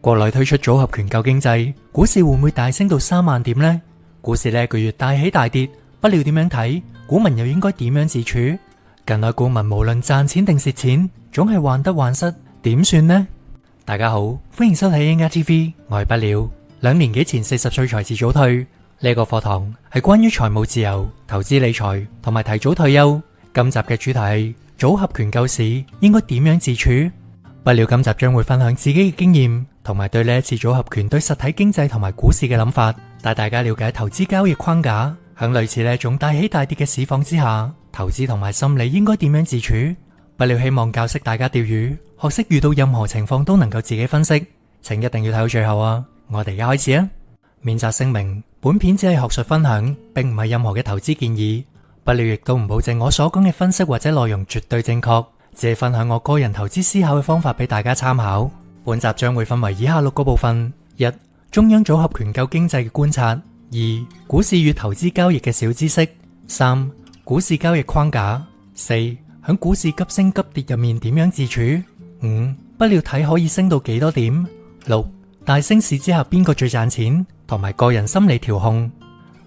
國內推出組合拳救經濟，股市會唔會大升到3萬點呢？股市呢個月大起大跌，不料點樣睇？股民又應該點樣自處？近來股民無論賺錢定蝕錢，總係患得患失，點算呢？大家好，歡迎收睇 Enga TV， 我係不料。2年幾前40歲才自早退，呢個課堂係關於財務自由、投資理財同埋提早退休。今集嘅主題係組合拳救市應該點樣自處？不料今集將會分享自己嘅經驗，同埋對呢一次組合拳對實體經濟同埋股市嘅諗法，帶大家了解投資交易框架。響類似呢種大起大跌嘅市況之下，投資同埋心理應該點樣自處？不料希望教識大家釣魚，學識遇到任何情況都能夠自己分析，請一定要睇到最後啊！我哋而家開始啊！免責聲明，本片只係學術分享，並唔係任何嘅投資建議。不料亦都唔保證我所講嘅分析或者內容絕對正確，只係分享我個人投資思考嘅方法俾大家參考。本集將會分為以下6個部分： 1. 中央組合拳救經濟嘅觀察； 2. 股市與投資交易嘅小知識； 3. 股市交易框架； 4. 響股市急升急跌入面點樣自處； 5. 不料睇可以升到幾多點； 6. 大升市之下邊個最賺錢，同埋個人心理調控。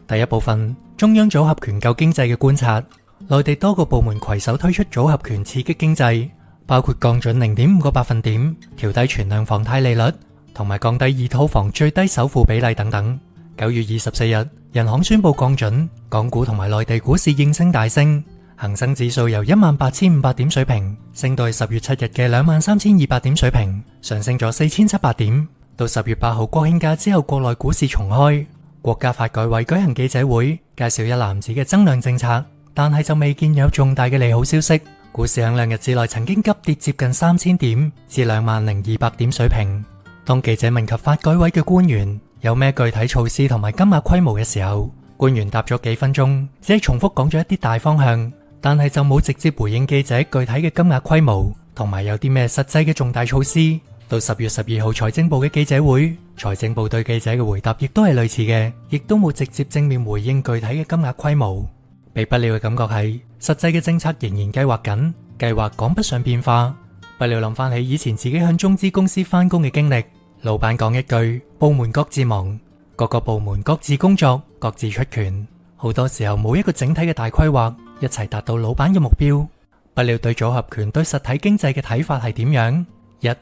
第一部分，中央組合拳救經濟嘅觀察。內地多個部門攜手推出組合拳刺激經濟，包括降準0.5個百分點、調低存量房貸利率，同埋降低二套房最低首付比例等等。9月24日，人行宣布降準，港股同埋內地股市應聲大升，恒生指數由18,500點水平升到10月7日嘅23,200點水平，上升咗4,700點。到10月8號國慶假之後，國內股市重開，國家發改委舉行記者會，介紹一籃子嘅增量政策。但係就未見有重大嘅利好消息，股市喺2日之內曾經急跌接近3000點至20,200點水平。當記者問及發改委嘅官員有咩具體措施同埋金額規模嘅時候，官員答咗幾分鐘，只係重複講咗一啲大方向，但係就冇直接回應記者具體嘅金額規模同埋有啲咩實際嘅重大措施。到10月12號財政部嘅記者會，財政部對記者嘅回答亦都係類似嘅，亦都冇直接正面回應具體嘅金額規模。俾不了嘅感覺係，實際嘅政策仍然計劃緊，計劃講不上變化。不了諗翻起以前自己向中資公司翻工嘅經歷，老闆講一句，部門各自忙，各個部門各自工作，各自出拳，好多時候冇一個整體嘅大規劃，一齊達到老闆嘅目標。不了對組合拳對實體經濟嘅睇法係點樣？1.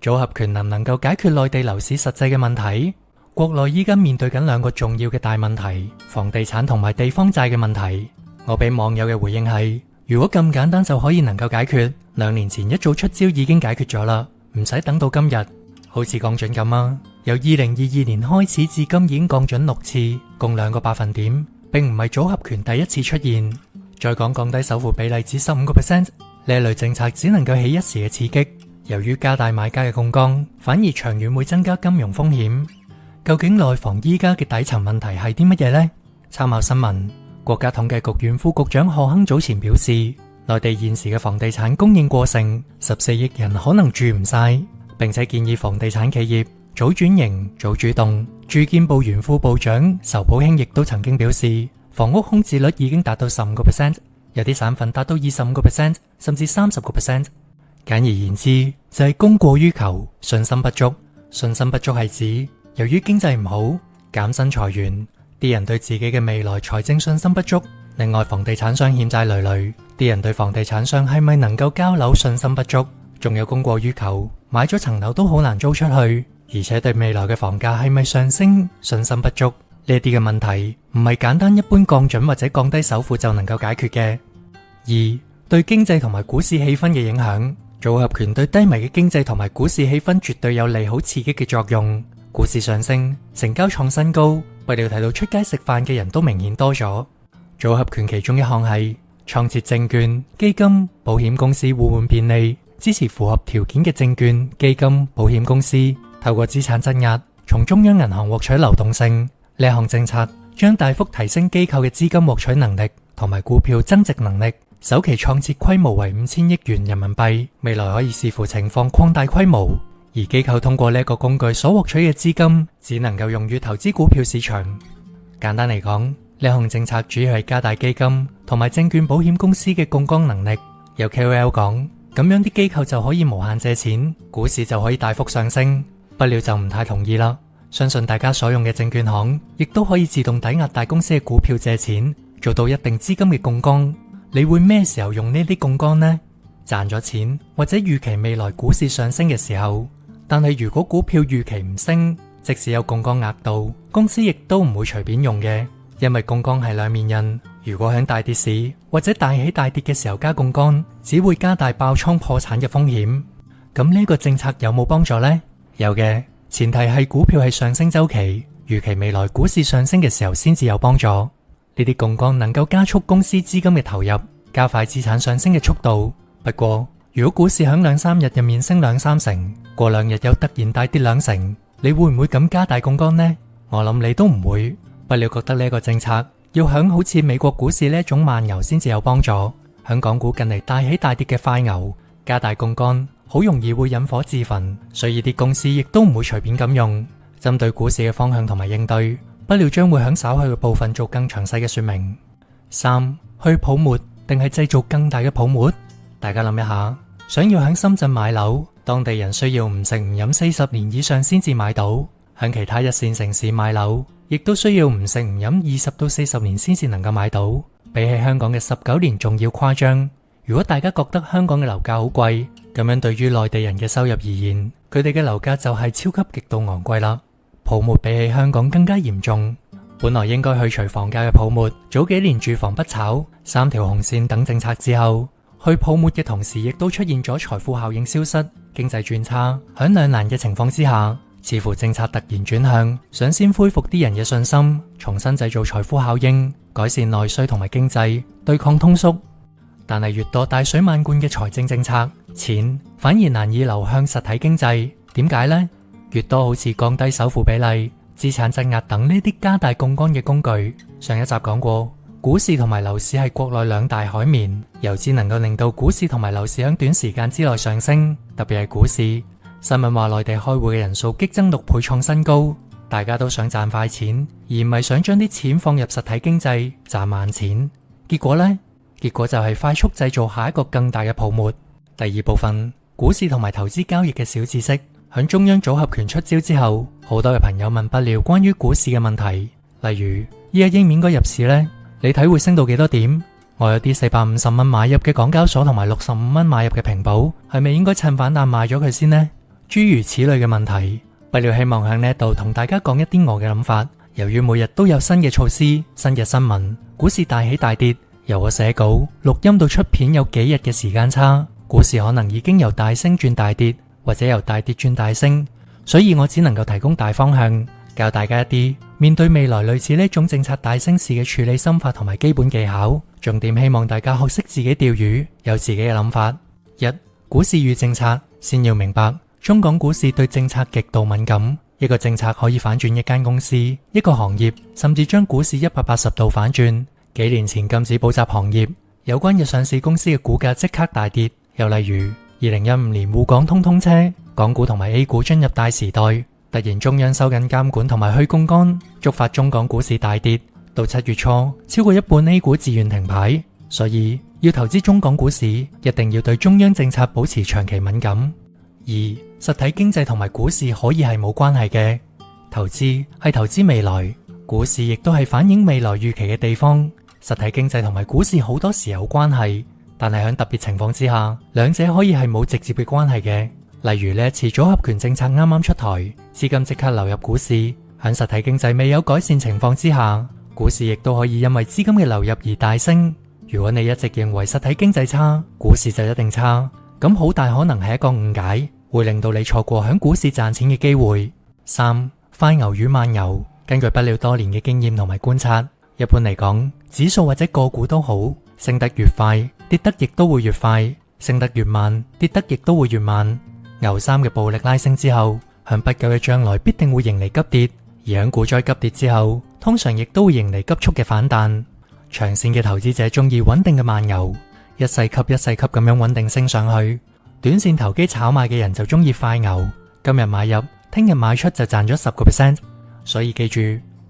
組合拳能唔能夠解決內地樓市實際嘅問題？國內依家面對緊2個重要嘅大問題，房地產同埋地方債嘅問題。我俾網友嘅回應係，如果咁簡單就可以能夠解決，2年前一早出招已經解決咗啦，唔使等到今日。好似降準咁啊，由2022年開始至今已經降準6次，共2個百分點，並唔係組合拳第一次出現。再講降低首付比例至15%，呢類政策只能夠起一時嘅刺激，由於加大買家嘅槓桿，反而長遠會增加金融風險。究竟內房依家嘅底層問題係啲乜嘢呢？參考新聞。國家統計局原副局長賀亨早前表示，內地現時嘅房地產供應過剩，14億人可能住唔晒，並且建議房地產企業早轉型、早主動。住建部原副部長仇寶興亦都曾經表示，房屋空置率已經達到15%，有啲省份達到25%，甚至30%。簡而言之，就係供過於求，信心不足。信心不足係指由於經濟唔好，減薪裁員。啲人對自己嘅未來財政信心不足，另外房地產商欠債累累，啲人對房地產商係咪能夠交樓信心不足，仲有供過於求，買咗層樓都好難租出去，而且對未來嘅房價係咪上升信心不足，呢啲嘅問題唔係簡單一般降準或者降低首付就能夠解決嘅。 2. 對經濟同埋股市氣氛嘅影響，組合拳對低迷嘅經濟同埋股市氣氛絕對有利好刺激嘅作用，股市上升，成交創新高，不料睇到出街食飯嘅人都明顯多咗。組合拳其中一項係創設證券、基金、保險公司互換便利，支持符合條件嘅證券、基金、保險公司透過資產質押，從中央銀行獲取流動性。呢項政策將大幅提升機構嘅資金獲取能力同埋股票增值能力。首期創設規模為5000億元人民幣，未來可以視乎情況擴大規模。而機構通過呢個工具所獲取嘅資金，只能夠用於投資股票市場。簡單嚟講，呢項政策主要係加大基金同埋證券保險公司嘅槓桿能力。有 KOL 講，咁樣啲機構就可以無限借錢，股市就可以大幅上升。不料就唔太同意啦。相信大家所用嘅證券行亦都可以自動抵押大公司嘅股票借錢，做到一定資金嘅槓桿。你會咩時候用呢啲槓桿呢？賺咗錢或者預期未來股市上升嘅時候。但係如果股票預期唔升，即使有槓桿額度，公司亦都唔會隨便用嘅，因為槓桿係兩面刃。如果喺大跌市或者大起大跌嘅時候加槓桿，只會加大爆倉破產嘅風險。咁呢個政策有冇幫助呢？有嘅，前提係股票係上升週期，預期未來股市上升嘅時候先至有幫助。呢啲槓桿能夠加速公司資金嘅投入，加快資產上升嘅速度。不過如果股市喺2-3日入面升2-3成，過2日又突然大跌2成，你會唔會咁加大槓桿呢？我諗你都唔會。不料覺得呢個政策要響好似美國股市呢一種慢牛先至有幫助。響港股近嚟大起大跌嘅快牛，加大槓桿好容易會引火自焚，所以啲公司亦都唔會隨便咁用。針對股市嘅方向同埋應對，不料將會響稍後嘅部分做更詳細嘅說明。3. 去泡沫定係製造更大嘅泡沫？大家諗一下，想要響深圳買樓，當地人需要唔食唔飲40年以上先至買到；響其他一線城市買樓，亦都需要唔食唔飲20到40年先至能夠買到。比起香港嘅19年仲要誇張。如果大家覺得香港嘅樓價好貴，咁樣對於內地人嘅收入而言，佢哋嘅樓價就係超級極度昂貴啦。泡沫比起香港更加嚴重。本來應該去除房價嘅泡沫，早幾年住房不炒、3條紅線等政策之後，去泡沫嘅同時亦都出現咗財富效應消失、經濟轉差。響兩難嘅情況之下，似乎政策突然轉向，想先恢復啲人嘅信心，重新製造財富效應，改善內需同埋經濟，對抗通縮。但係越多大水漫灌嘅財政政策，錢反而難以流向實體經濟。點解呢？越多好似降低首付比例、資產質押等呢啲加大槓桿嘅工具。上一集講過，股市同埋樓市係國內兩大海綿，游資能夠令到股市同埋樓市喺短時間之內上升。特別係股市，新聞話內地開會嘅人數激增6倍創新高，大家都想賺快錢，而唔係想將啲錢放入實體經濟賺慢錢。結果呢？結果就係快速製造下一個更大嘅泡沫。第二部分，股市同埋投資交易嘅小知識。響中央組合拳出招之後，好多嘅朋友問不了關於股市嘅問題，例如依家應唔應該入市呢？你睇會升到幾多點？我有啲450蚊買入嘅港交所同埋65蚊買入嘅平保，係咪應該趁反彈賣咗佢先呢？諸如此類嘅問題，不料希望響呢度同大家講一啲我嘅諗法。由於每日都有新嘅措施、新嘅新聞，股市大起大跌，由我寫稿、錄音到出片有幾日嘅時間差，股市可能已經由大升轉大跌，或者由大跌轉大升，所以我只能夠提供大方向，教大家一啲面對未來類似呢種政策大升市嘅處理心法同埋基本技巧。重點希望大家學識自己釣魚，有自己嘅諗法。1. 股市與政策，先要明白中港股市對政策極度敏感，一個政策可以反轉一間公司、一個行業，甚至將股市180度反轉。幾年前禁止補習行業，有關嘅上市公司嘅股價即刻大跌。又例如2015年滬港通通車，港股同埋 A 股進入大時代，突然中央收緊監管同埋去槓桿，觸發中港股市大跌。到7月初，超過一半 A 股自願停牌。所以要投資中港股市，一定要對中央政策保持長期敏感。2. 實體經濟同埋股市可以係冇關係嘅，投資係投資未來，股市亦都係反映未來預期嘅地方。實體經濟同埋股市好多時有關係，但係喺特別情況之下，兩者可以係冇直接嘅關係嘅。例如呢一次組合拳政策啱啱出台，資金即刻流入股市，喺實體經濟未有改善情況之下，股市亦都可以因為資金嘅流入而大升。如果你一直認為實體經濟差，股市就一定差，咁好大可能係一個誤解，會令到你錯過喺股市賺錢嘅機會。3. 快牛與慢牛，根據不了多年嘅經驗同埋觀察，一般嚟講，指數或者個股都好，升得越快，跌得亦都會越快；升得越慢，跌得亦都會越慢。牛三嘅暴力拉升之後，向不久嘅將來必定會迎嚟急跌，而響股災急跌之後，通常亦都會迎嚟急速嘅反彈。長線嘅投資者中意穩定嘅慢牛，一細級一細級咁樣穩定升上去。短線投機炒賣嘅人就中意快牛，今日買入，聽日賣出就賺咗10%。所以記住，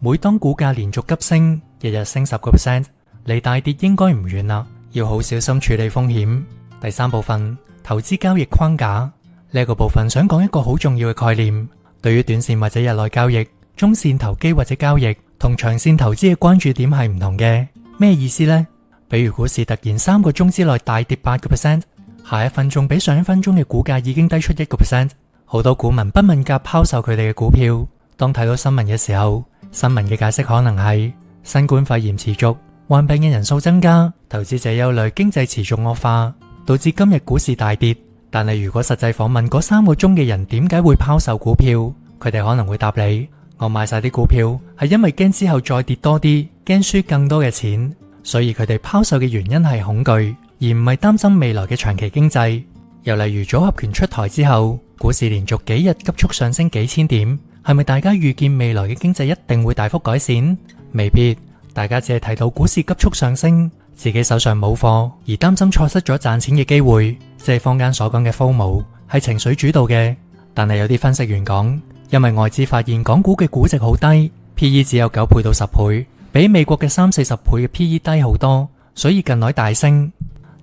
每當股價連續急升，日日升10%，離大跌應該唔遠啦，要好小心處理風險。第3部分，投資交易框架，呢個部分想講一個好重要嘅概念，對於短線或者日內交易，中線投機或者交易同長線投資嘅關注點係唔同嘅。咩意思呢？比如股市突然3個鐘之內大跌8%，下一分鐘比上一分鐘嘅股價已經低出1%，好多股民不問價拋售佢哋嘅股票。當睇到新聞嘅時候，新聞嘅解釋可能係新冠肺炎持續，患病嘅人數增加，投資者憂慮經濟持續惡化，導致今日股市大跌。但係如果實際訪問嗰3個鐘嘅人點解會拋售股票，佢哋可能會答你：我買晒啲股票係因為驚之後再跌多啲，驚輸更多嘅錢，所以佢哋拋售嘅原因係恐懼，而唔係擔心未來嘅長期經濟。又例如組合拳出台之後，股市連續幾日急速上升幾千點，係咪大家預見未來嘅經濟一定會大幅改善？未必，大家只係睇到股市急速上升，自己手上冇貨，而擔心錯失咗賺錢嘅機會，即係坊間所講嘅 FOMO，係情緒主導嘅。但係有啲分析員講，因為外資發現港股嘅估值好低， PE 只有9倍到10倍，比美國嘅30-40倍嘅 PE 低好多，所以近來大升。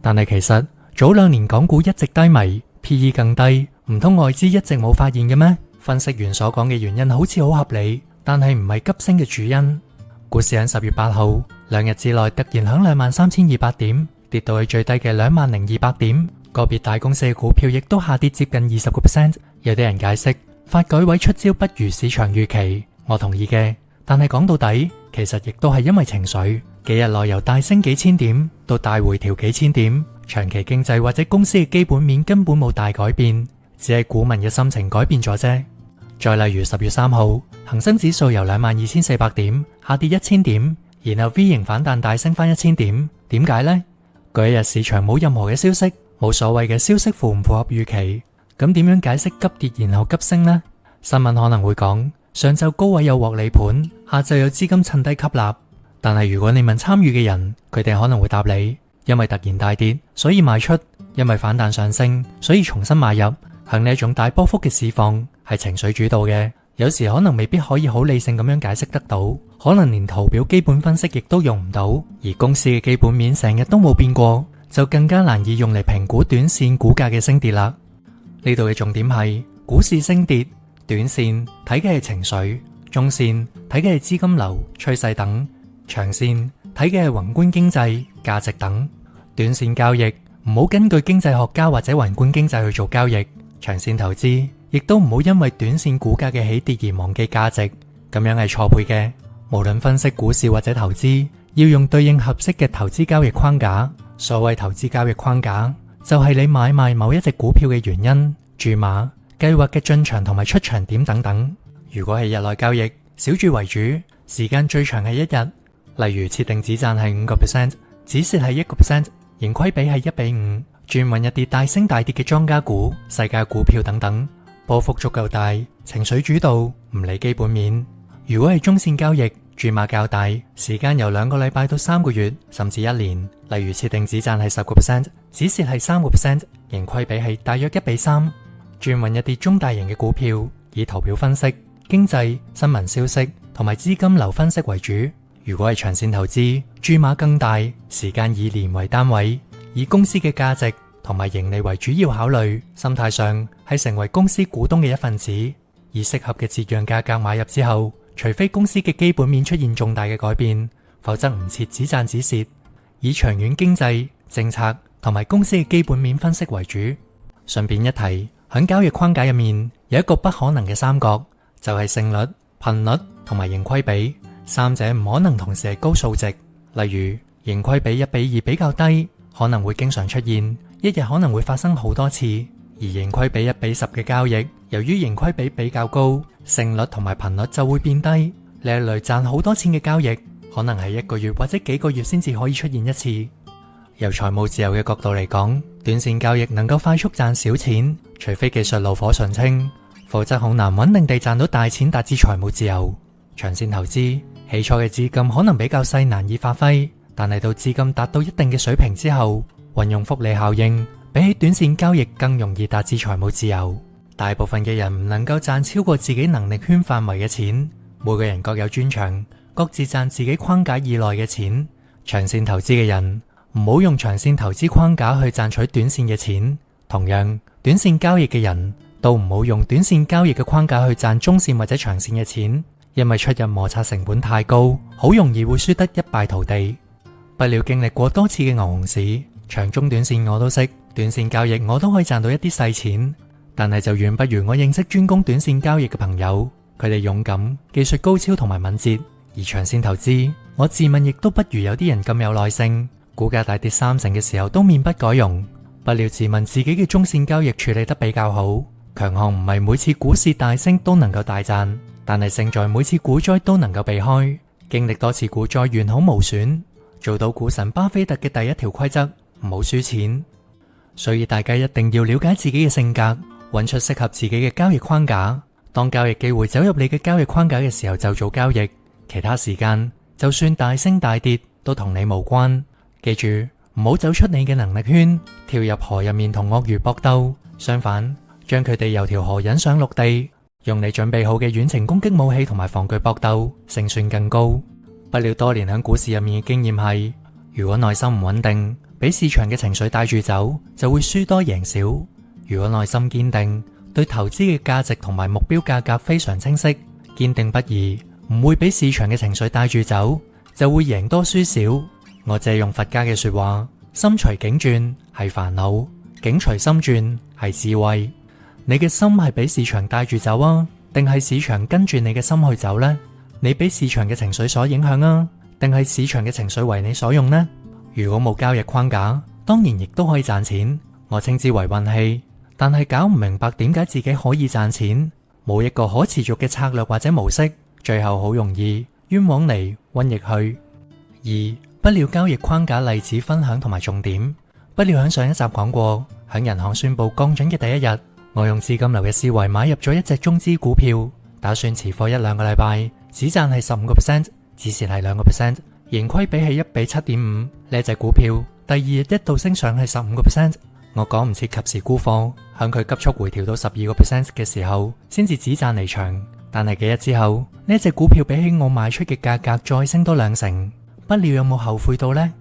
但係其實早2年港股一直低迷， PE 更低，唔通外資一直冇發現嘅咩？分析員所講嘅原因好似好合理，但係唔係急升嘅主因。股市喺10月8號2日之內突然響23,200點跌到去最低嘅20,200點，個別大公司嘅股票亦都下跌接近20%。有啲人解釋發改委出招不如市場預期，我同意嘅，但係講到底，其實亦都係因為情緒。幾日內由大升幾千點到大回調幾千點，長期經濟或者公司嘅基本面根本冇大改變，只係股民嘅心情改變咗啫。再例如10月3號，恒生指數由22,400點下跌1000點，然後 V 型反彈大升翻1000點。點解呢？嗰一日市場冇任何嘅消息，冇所謂嘅消息符唔符合預期，咁點樣解釋急跌然後急升呢？新聞可能會講上晝高位有獲利盤，下晝有資金趁低吸納。但係如果你問參與嘅人，佢哋可能會答你：因為突然大跌，所以賣出；因為反彈上升，所以重新買入。向呢一種大波幅嘅市況係情緒主導嘅，有時可能未必可以好理性咁樣解釋得到，可能連圖表基本分析亦都用唔到，而公司嘅基本面成日都冇變過，就更加難以用嚟評估短線股價嘅升跌啦。呢度嘅重點係股市升跌，短線睇嘅係情緒，中線睇嘅係資金流、趨勢等，長線睇嘅係宏觀經濟、價值等。短線交易唔好根據經濟學家或者宏觀經濟去做交易。長線投資亦都唔好因為短線股價嘅起跌而忘記價值，咁樣係錯配嘅。無論分析股市或者投資，要用對應合適嘅投資交易框架。所謂投資交易框架，就係你買賣某一隻股票嘅原因、注碼、計劃嘅進場同埋出場點等等。如果係日內交易，小注為主，時間最長係1日。例如設定止賺係5%，止蝕係1%，盈虧比係1:5。專揾一啲大升大跌嘅莊家股、世界股票等等，波幅足夠大，情緒主導，唔理基本面。如果係中線交易，注碼較大，時間由2個禮拜到3個月，甚至1年。例如設定止賺係10%，止蝕係3%，盈虧比係大約1:3。專揾一啲中大型嘅股票，以圖表分析、經濟、新聞消息同埋資金流分析為主。如果係長線投資，注碼更大，時間以年為單位，以公司嘅價值同埋盈利為主要考慮，心態上係成為公司股東嘅一份子，以適合嘅折讓價格買入之後，除非公司嘅基本面出現重大嘅改變，否則唔設止賺止蝕，以長遠經濟、政策同埋公司嘅基本面分析為主。順便一提，喺交易框架入面有一個不可能嘅三角，就係勝率、頻率同埋盈虧比，三者唔可能同時係高數值。例如盈虧比1:2比較低，可能會經常出現，一日可能會發生好多次；而盈虧比1:10嘅交易，由於盈虧比比較高，勝率同埋頻率就會變低。呢一類賺好多錢嘅交易，可能係1個月或者幾個月先至可以出現一次。由財務自由嘅角度嚟講，短線交易能夠快速賺小錢，除非技術爐火純青，否則好難穩定地賺到大錢達至財務自由。長線投資起初嘅資金可能比較細，難以發揮，但係到資金達到一定嘅水平之後，運用複利效應，比起短線交易更容易達至財務自由。大部分嘅人唔能夠賺超過自己能力圈範圍嘅錢，每個人各有專長，各自賺自己框架以內嘅錢。長線投資嘅人唔好用長線投資框架去賺取短線嘅錢，同樣短線交易嘅人都唔好用短線交易嘅框架去賺中線或者長線嘅錢，因為出入摩擦成本太高，好容易會輸得一敗塗地。不料經歷過多次嘅牛熊市，長中短線我都識，短線交易我都可以賺到一啲細錢，但係就遠不如我認識專攻短線交易嘅朋友，佢哋勇敢、技術高超同埋敏捷。而長線投資，我自問亦都不如有啲人咁有耐性，股價大跌30%嘅時候都面不改容。不料自問自己嘅中線交易處理得比較好，強項唔係每次股市大升都能夠大賺，但係勝在每次股災都能夠避開，經歷多次股災完好無損，做到股神巴菲特嘅第一條規則，唔好輸錢。所以大家一定要了解自己嘅性格，揾出適合自己嘅交易框架。當交易機會走入你嘅交易框架嘅時候就做交易，其他時間就算大升大跌都同你無關。記住，唔好走出你嘅能力圈，跳入河入面同鱷魚搏鬥，相反，將佢哋由條河引上陸地，用你準備好嘅遠程攻擊武器同埋防具搏鬥，勝算更高。不料多年喺股市入面嘅經驗係，如果內心唔穩定，俾市場嘅情緒帶住走，就會輸多贏少；如果內心堅定，對投資嘅價值同埋目標價格非常清晰，堅定不移，唔會俾市場嘅情緒帶住走，就會贏多輸少。我借用佛家嘅說話，心隨境轉係煩惱，境隨心轉係智慧。你嘅心係俾市場帶住走啊，定係市場跟住你嘅心去走呢？你俾市場嘅情緒所影響啊，定係市場嘅情緒為你所用呢？如果冇交易框架，當然亦都可以賺錢，我稱之為運氣。但係搞唔明白點解自己可以賺錢，冇一個可持續嘅策略或者模式，最後好容易冤枉嚟瘟疫去。不料交易框架例子分享同埋重點。不料喺上一集講過，喺銀行宣布降準嘅第一日，我用資金流嘅思維買入咗一隻中資股票，打算持貨1-2個禮拜，只賺係15%，止蝕係2%，盈虧比係1比7.5。呢隻股票第二日一度升上係15%，我趕唔切及時沽貨，向佢急速回調到12% 嘅時候，先至止賺離場。但係幾日之後，呢隻股票比起我賣出嘅價格再升多2成。不料有冇後悔到呢？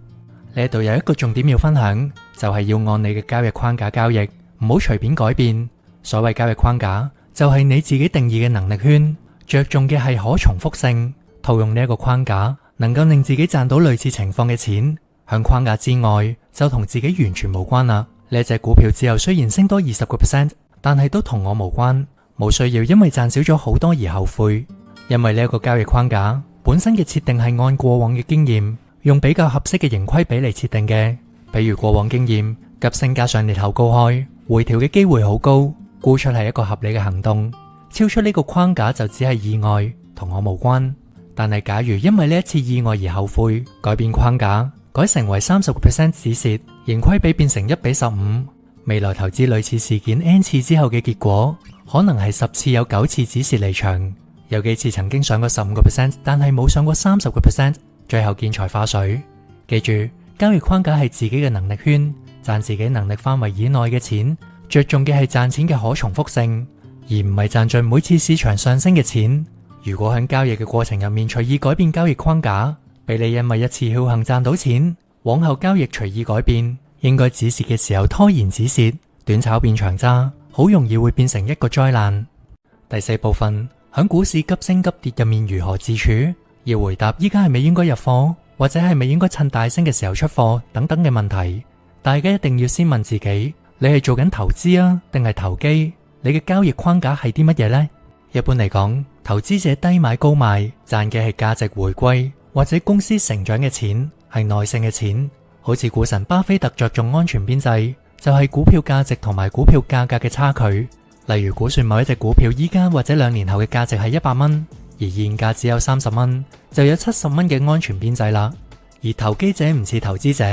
呢度有一個重點要分享，就係要按你嘅交易框架交易，唔好隨便改變。所謂交易框架，就係你自己定義嘅能力圈，着重嘅係可重複性。套用呢一個框架，能夠令自己賺到類似情況嘅錢，向框架之外就同自己完全無關啦。呢隻股票之後雖然升多20%，但係都同我無關，冇需要因為賺少咗好多而後悔。因為呢一個交易框架本身嘅設定係按過往嘅經驗，用比較合適嘅盈虧比嚟設定嘅。比如過往經驗，急升加上裂口高開，回調嘅機會好高，沽出係一個合理嘅行動。超出呢個框架就只係意外，同我無關。但係假如因為呢一次意外而後悔，改變框架，改成為30% 止蝕，盈虧比變成1比15，未來投資類似事件 N 次之後嘅結果，可能係10次有9次止蝕離場。有幾次曾經上過15%，但係冇上過30%，最後見財化水。記住，交易框架係自己嘅能力圈，賺自己能力範圍以內嘅錢，着重嘅係賺錢嘅可重複性，而唔係賺盡每次市場上升嘅錢。如果喺交易嘅過程入面隨意改變交易框架，俾你因為一次僥倖賺到錢，往後交易隨意改變，應該止蝕嘅時候拖延止蝕，短炒變長揸，好容易會變成一個災難。第4部分，喺股市急升急跌入面如何自處？要回答依家係咪應該入貨，或者係咪應該趁大升嘅時候出貨等等嘅問題。大家一定要先問自己，你係做緊投資啊，定係投機？你嘅交易框架係啲乜嘢呢？一般嚟講，投資者低買高賣，賺嘅係價值回歸或者公司成長嘅錢，係耐性嘅錢。好似股神巴菲特着重安全邊際，就係股票價值同埋股票價格嘅差距。例如估算某一隻股票依家或者2年後嘅價值係100蚊，而現價只有30蚊，就有70蚊嘅安全邊際啦。而投機者唔似投資者，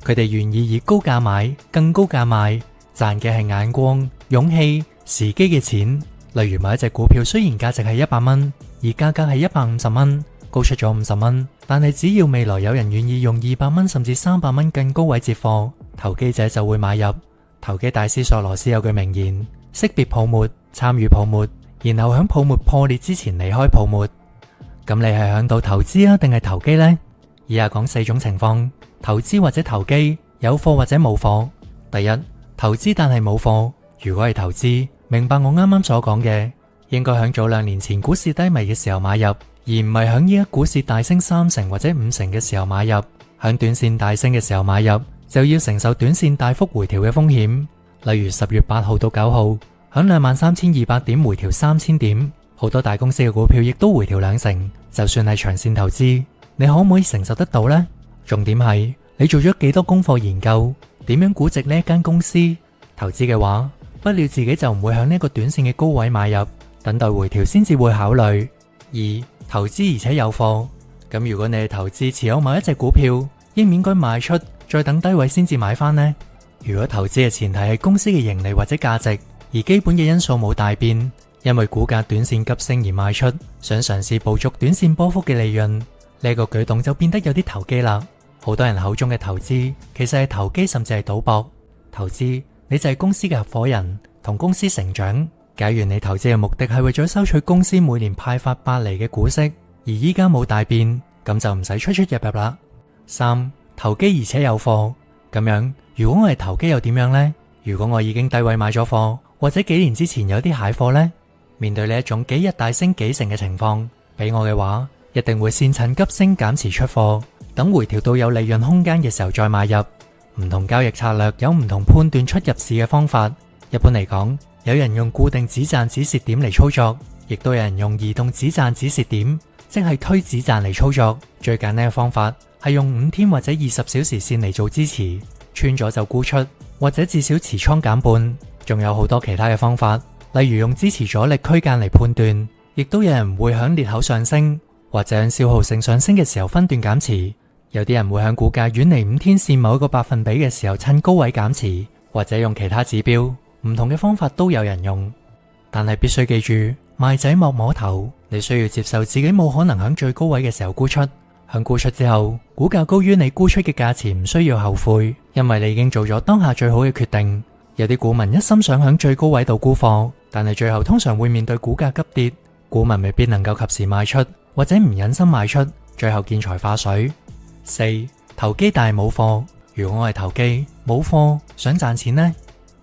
佢哋願意以高價買，更高價賣，賺嘅係眼光、勇氣、時機嘅錢。例如某一隻股票雖然價值係100蚊，而價格係150蚊，高出咗50蚊，但係只要未來有人願意用200蚊甚至300蚊更高位接貨，投機者就會買入。投機大師索羅斯有句名言：識別泡沫，參與泡沫，然後喺泡沫破裂之前離開泡沫。咁你係響度投資啊，定係投機呢？以下講4種情況：投資或者投機，有貨或者冇貨。第一，投資但係冇貨。如果係投資，明白我啱啱所講嘅，應該響早2年前股市低迷嘅時候買入，而唔係響依家股市大升3成或者5成嘅時候買入。響短線大升嘅時候買入，就要承受短線大幅回調嘅風險。例如10月8號到9號，響23,200點回調3000點，好多大公司嘅股票亦都回調2成。就算係長線投資，你可唔可以承受得到呢？重點係你做咗幾多功課研究，點樣估值呢一間公司？投資嘅話，不料自己就唔會響呢個短線嘅高位買入，等待回調先至會考慮。2. 投資而且有貨。咁如果你係投資持有某一隻股票，應唔應該賣出，再等低位先至買翻呢？如果投資嘅前提係公司嘅盈利或者價值，而基本嘅因素冇大變，因為股價短線急升而賣出，想嘗試捕捉短線波幅嘅利潤，呢個舉動就變得有啲投機啦。好多人口中嘅投資，其實係投機甚至係賭博。投資你就係公司嘅合夥人，同公司成長。假如你投資嘅目的係為咗收取公司每年派發8厘嘅股息，而依家冇大變，咁就唔使出入入啦。 3. 投機而且有貨。咁樣如果我係投機又點樣呢？如果我已經低位買咗貨，或者幾年之前有啲蟹貨呢？面對呢一種幾日大升幾成嘅情況，俾我嘅話，一定會先趁急升減持出貨，等回調到有利潤空間嘅時候再買入。唔同交易策略有唔同判斷出入市嘅方法。一般嚟講，有人用固定止賺止蝕點嚟操作，亦都有人用移動止賺止蝕點，即係推止賺嚟操作。最簡單嘅方法係用5天或者20小時線嚟做支持，穿咗就沽出，或者至少持倉減半。仲有好多其他嘅方法，例如用支持阻力區間嚟判斷，亦都有人會響裂口上升，或者響消耗性上升嘅時候分段減持。有啲人會響股價遠離5天線某一個百分比嘅時候趁高位減持，或者用其他指標。唔同嘅方法都有人用，但係必須記住，賣仔莫摸頭。你需要接受自己冇可能響最高位嘅時候沽出，響沽出之後，股價高於你沽出嘅價錢，唔需要後悔，因為你已經做咗當下最好嘅決定。有啲股民一心想響最高位度沽貨，但係最後通常會面對股價急跌，股民未必能夠及時賣出，或者唔忍心賣出，最後見財化水。 4. 投機但係冇貨。如果我係投機冇貨，想賺錢呢？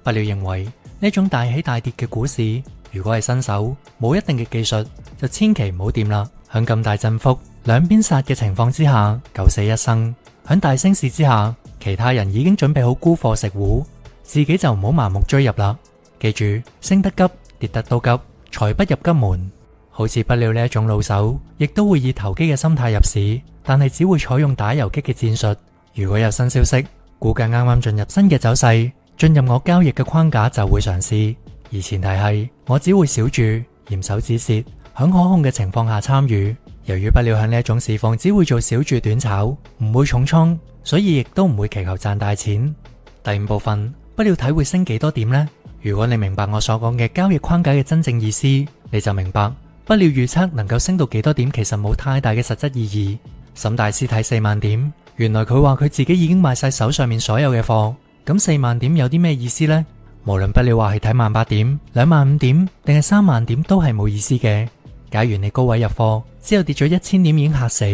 不料認為呢種大起大跌嘅股市，如果係新手冇一定嘅技術，就千祈唔好掂啦。響咁大振幅兩邊殺嘅情況之下，九死一生。響大升市之下，其他人已經準備好沽貨食糊，自己就唔好盲目追入啦。記住，升得急跌得都急，財不入急門。好似不料呢一種老手，亦都會以投機嘅心態入市，但係只會採用打游擊嘅戰術。如果有新消息，股價啱啱進入新嘅走勢，進入我交易嘅框架就會嘗試，而前提係我只會小注，嚴守止蝕，響可控嘅情況下參與。由於不料響呢一種市況只會做小注短炒，唔會重倉，所以亦都唔會祈求賺大錢。第5部分，不料睇會升幾多點呢？如果你明白我所講嘅交易框架嘅真正意思，你就明白不料預測能夠升到幾多點其實冇太大嘅實質意義。沈大師睇4萬點，原來佢話佢自己已經賣晒手上面所有嘅貨。咁4萬點有啲咩意思呢？無論不料話係睇18000點、25000點定係3萬點都係冇意思嘅。假如你高位入貨，之後跌咗1000點已經嚇死，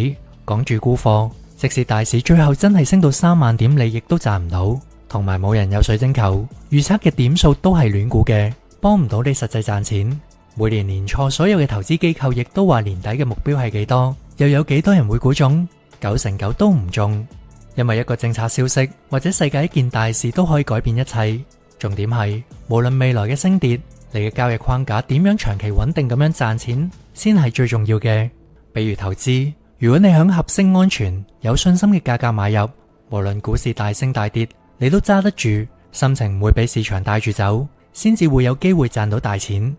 講住沽貨，即使大市最後真係升到3萬點，你亦都賺唔到。同埋冇人有水晶球，預測嘅點數都係亂估嘅，幫唔到你實際賺錢。每年年初所有嘅投資機構亦都話年底嘅目標係幾多，又有幾多人會估中？9成9都唔中。因為一個政策消息或者世界一件大事都可以改變一切。重點係無論未來嘅升跌，你嘅交易框架點樣長期穩定咁樣賺錢先係最重要嘅。比如投資，如果你響合適安全有信心嘅價格買入，無論股市大升大跌，你都揸得住，心情唔會俾市場帶住走，先至會有機會賺到大錢。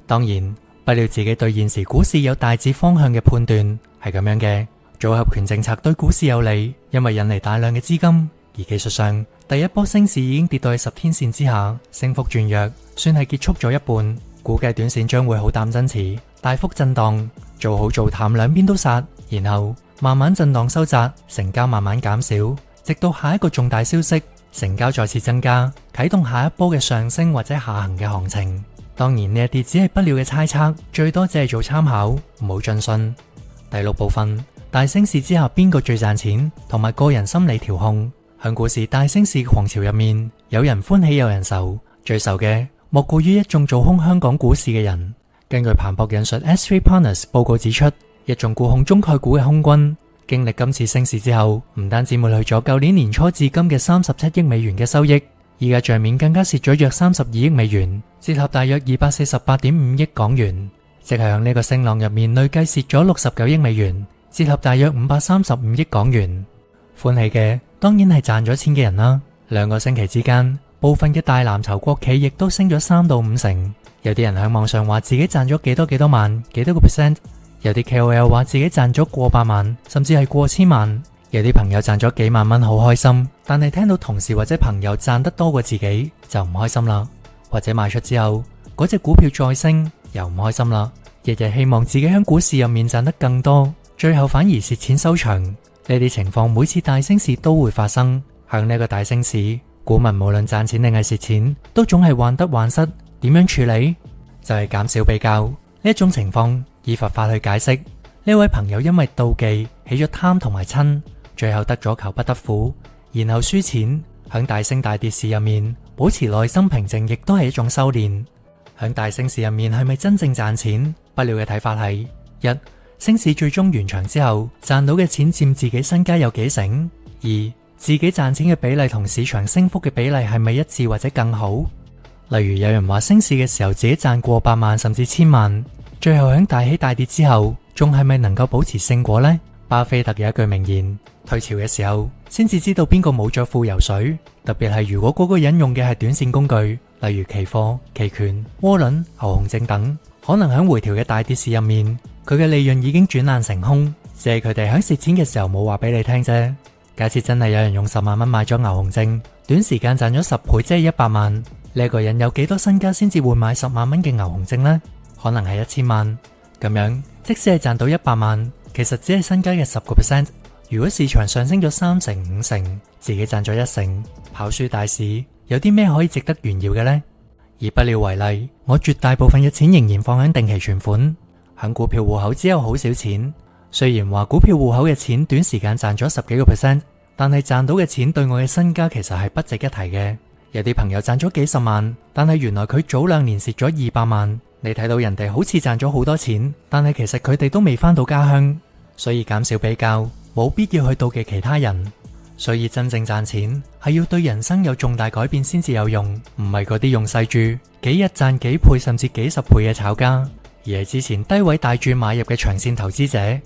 當然，不料自己對現時股市有大致方向嘅判斷係咁樣嘅。組合拳政策對股市有利，因為引嚟大量嘅資金，而技術上第一波升市已經跌到去10天線之下，升幅轉弱，算係結束咗一半。估計短線將會好淡爭持，大幅震盪，做好做淡兩邊都殺，然後慢慢震盪收窄，成交慢慢減少，直到下一個重大消息，成交再次增加，啟動下一波嘅上升或者下行嘅行情。當然呢一啲只係不料嘅猜測，最多只係做參考，唔好盡信。第6部分，大升市之下邊個最賺錢，同埋個人心理調控。響股市大升市嘅狂潮入面，有人歡喜有人愁，最愁嘅莫過於一眾做空香港股市嘅人。根據彭博引述 S3 Partners 報告指出，一眾沽空中概股嘅空軍，經歷今次升市之後，唔單止抹去咗舊年年初至今嘅37億美元嘅收益，而家賬面更加蝕咗約32億美元，折合大約248.5億港元，即係響呢個升浪入面累計蝕咗69億美元，折合大約535億港元。歡喜嘅當然係賺咗錢嘅人啦。2個星期之間，部分嘅大藍籌國企亦都升咗3到5成。有啲人喺網上話自己賺咗幾多萬，幾多個 percent。有啲 KOL 話自己賺咗過百萬，甚至係過千萬。有啲朋友賺咗幾萬蚊，好開心。但係聽到同事或者朋友賺得多過自己，就唔開心啦。或者賣出之後，嗰隻股票再升，又唔開心啦。日日希望自己喺股市入面賺得更多，最後反而蝕錢收場。呢啲情況每次大升市都會發生。響呢個大升市，股民無論賺錢定係蝕錢，都總係患得患失。點樣處理？就係減少比較。呢一種情況，以佛法去解釋。呢位朋友因為妒忌起咗貪同埋嗔，最後得咗求不得苦，然後輸錢。響大升大跌市入面，保持內心平靜亦都係一種修煉。響大升市入面係咪真正賺錢？不了嘅睇法係：一、升市最終完場之後，賺到嘅錢佔自己身家有幾成？二、自己賺錢嘅比例同市場升幅嘅比例係咪一致或者更好？例如有人話升市嘅時候自己賺過百萬甚至千萬，最後響大起大跌之後，仲係咪能夠保持勝果呢？巴菲特有一句名言：退潮嘅時候先至知道邊個冇着褲游水。特別係如果嗰個人用嘅係短線工具，例如期貨、期權、窩輪、牛熊證等，可能響回調嘅大跌市入面，佢嘅利潤已經轉爛成空，只係佢哋響蝕錢嘅時候冇話俾你聽啫。假設真係有人用10萬蚊買咗牛熊證，短時間賺咗10倍，即係100萬。呢個人有幾多身家先至會買10萬蚊嘅牛熊證呢？可能係1000萬。咁樣，即使係賺到100萬，其實只係身家嘅10%。如果市場上升咗3成、5成，自己賺咗1成，跑輸大市，有啲咩可以值得炫耀嘅呢？以不了為例，我絕大部分嘅錢仍然放喺定期存款，響股票戶口只有好少錢。雖然話股票戶口嘅錢短時間賺咗10幾個%，但係賺到嘅錢對我嘅身家其實係不值一提嘅。有啲朋友賺咗幾十萬，但係原來佢早2年蝕咗200萬。你睇到人哋好似賺咗好多錢，但係其實佢哋都未返到家鄉。所以減少比較，冇必要去妒忌其他人。所以真正賺錢係要對人生有重大改變先至有用，唔係嗰啲用細注幾日賺幾倍甚至幾十倍嘅炒家，而係之前低位大注買入嘅長線投資者。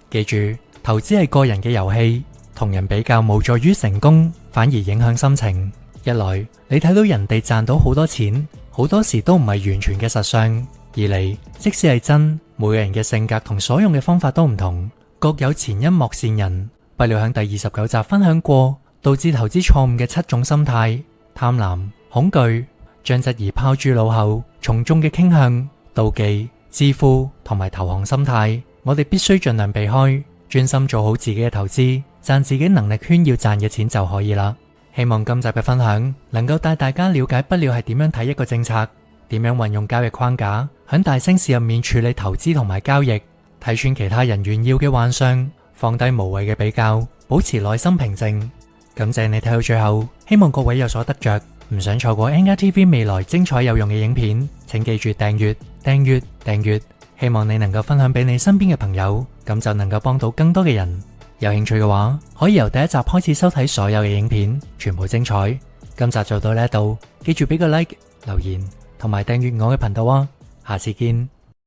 記住，投資係個人嘅遊戲，同人比較無助於成功，反而影響心情。一來，你睇到人哋賺到好多錢，好多時都唔係完全嘅實相；二嚟，即使係真，每個人嘅性格同所用嘅方法都唔同，各有前因莫羨人。不料響第29集分享過，導致投資錯誤嘅7種心態：貪婪、恐懼、將質疑拋諸腦後、從眾嘅傾向、妒忌、自負同埋投降心態。我哋必須盡量避開，專心做好自己嘅投資，賺自己能力圈要賺嘅錢就可以啦。希望今集嘅分享能夠帶大家了解不了係點樣睇一個政策，點樣運用交易框架，響大升市入面處理投資同埋交易，睇穿其他人炫耀嘅幻象，放低無謂嘅比較，保持內心平靜。感謝你睇到最後，希望各位有所得着。唔想錯過 Anchor TV 未來精彩有用嘅影片，請記住訂閱、訂閱、訂閱。希望你能夠分享俾你身邊嘅朋友，咁就能夠幫到更多嘅人。有興趣嘅話，可以由第一集開始收睇所有嘅影片，全部精彩。今集就到呢度，記住俾個 like、留言同埋訂閱我嘅頻道啊！下次見。